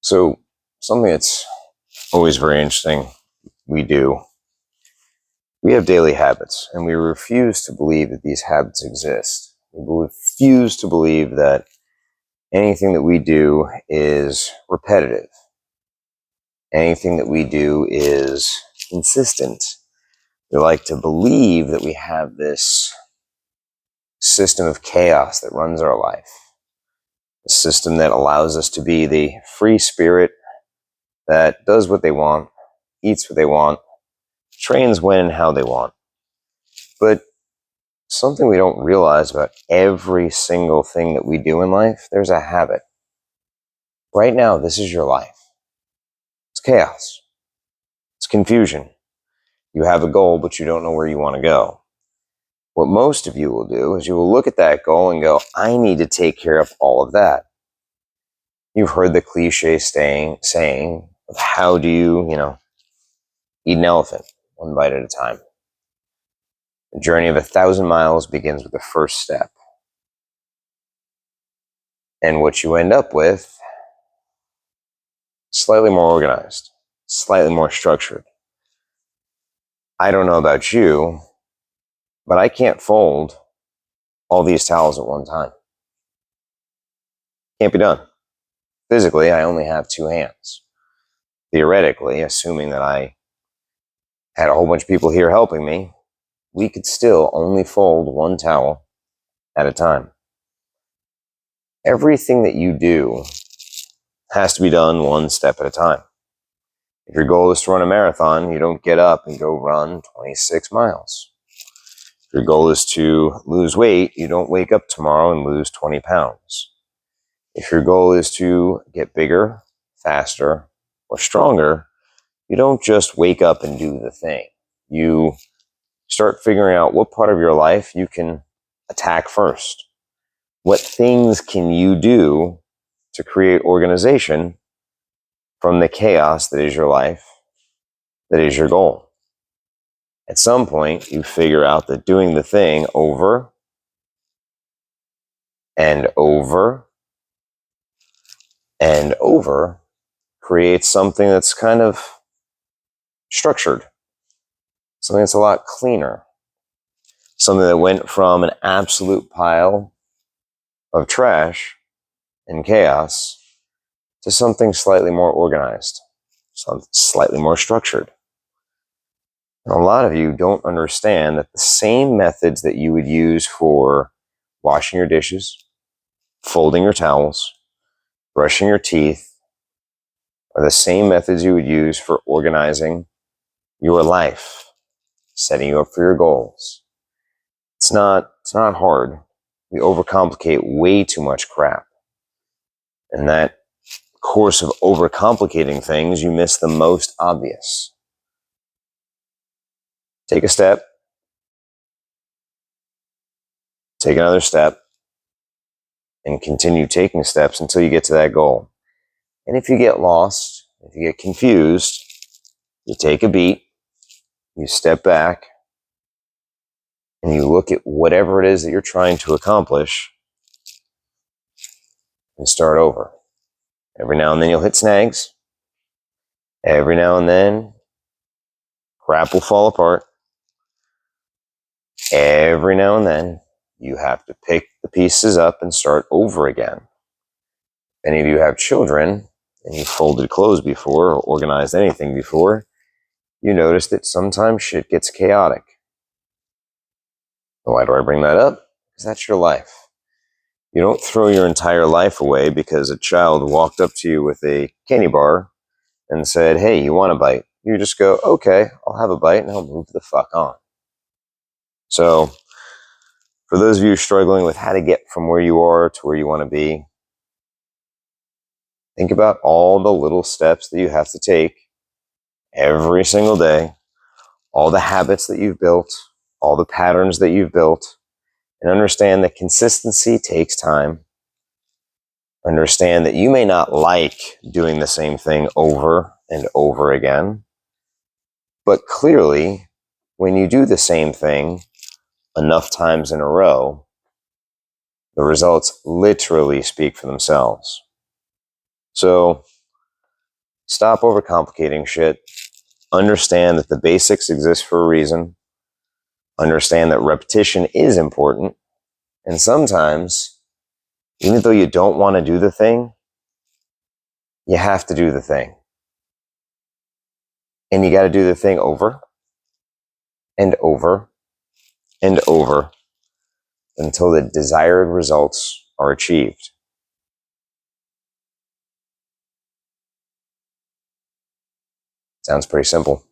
So, something that's always very interesting we have daily habits, and we refuse to believe that these habits exist. We refuse to believe that anything that we do is repetitive. Anything that we do is consistent. We like to believe that we have this system of chaos that runs our life, a system that allows us to be the free spirit that does what they want, eats what they want, trains when and how they want. But something we don't realize about every single thing that we do in life, there's a habit. Right now, this is your life. It's chaos. It's confusion. You have a goal, but you don't know where you want to go. What most of you will do is you will look at that goal and go, I need to take care of all of that. You've heard the cliche saying of how do you, eat an elephant one bite at a time. The journey of 1,000 miles begins with the first step. And what you end up with, slightly more organized, slightly more structured. I don't know about you, but I can't fold all these towels at one time. Can't be done. Physically, I only have 2 hands. Theoretically, assuming that I had a whole bunch of people here helping me, we could still only fold 1 towel at a time. Everything that you do has to be done 1 step at a time. If your goal is to run a marathon, you don't get up and go run 26 miles. If your goal is to lose weight, you don't wake up tomorrow and lose 20 pounds. If your goal is to get bigger, faster, or stronger, you don't just wake up and do the thing. You start figuring out what part of your life you can attack first. What things can you do to create organization from the chaos that is your life, that is your goal? At some point, you figure out that doing the thing over and over and over creates something that's kind of structured, something that's a lot cleaner, something that went from an absolute pile of trash and chaos to something slightly more organized, something slightly more structured. And a lot of you don't understand that the same methods that you would use for washing your dishes, folding your towels, brushing your teeth, are the same methods you would use for organizing your life, setting you up for your goals. It's not hard. We overcomplicate way too much crap. In that course of overcomplicating things, you miss the most obvious. Take a step, take another step, and continue taking steps until you get to that goal. And if you get lost, if you get confused, you take a beat, you step back, and you look at whatever it is that you're trying to accomplish and start over. Every now and then you'll hit snags. Every now and then, crap will fall apart. Every now and then, you have to pick the pieces up and start over again. If any of you have children, and you've folded clothes before or organized anything before, you notice that sometimes shit gets chaotic. Why do I bring that up? Because that's your life. You don't throw your entire life away because a child walked up to you with a candy bar and said, hey, you want a bite? You just go, okay, I'll have a bite and I'll move the fuck on. So, for those of you struggling with how to get from where you are to where you want to be, think about all the little steps that you have to take every single day, all the habits that you've built, all the patterns that you've built, and understand that consistency takes time. Understand that you may not like doing the same thing over and over again, but clearly, when you do the same thing enough times in a row, the results literally speak for themselves. So stop overcomplicating shit. Understand that the basics exist for a reason. Understand that repetition is important. And sometimes, even though you don't want to do the thing, you have to do the thing. And you got to do the thing over and over and over until the desired results are achieved. Sounds pretty simple.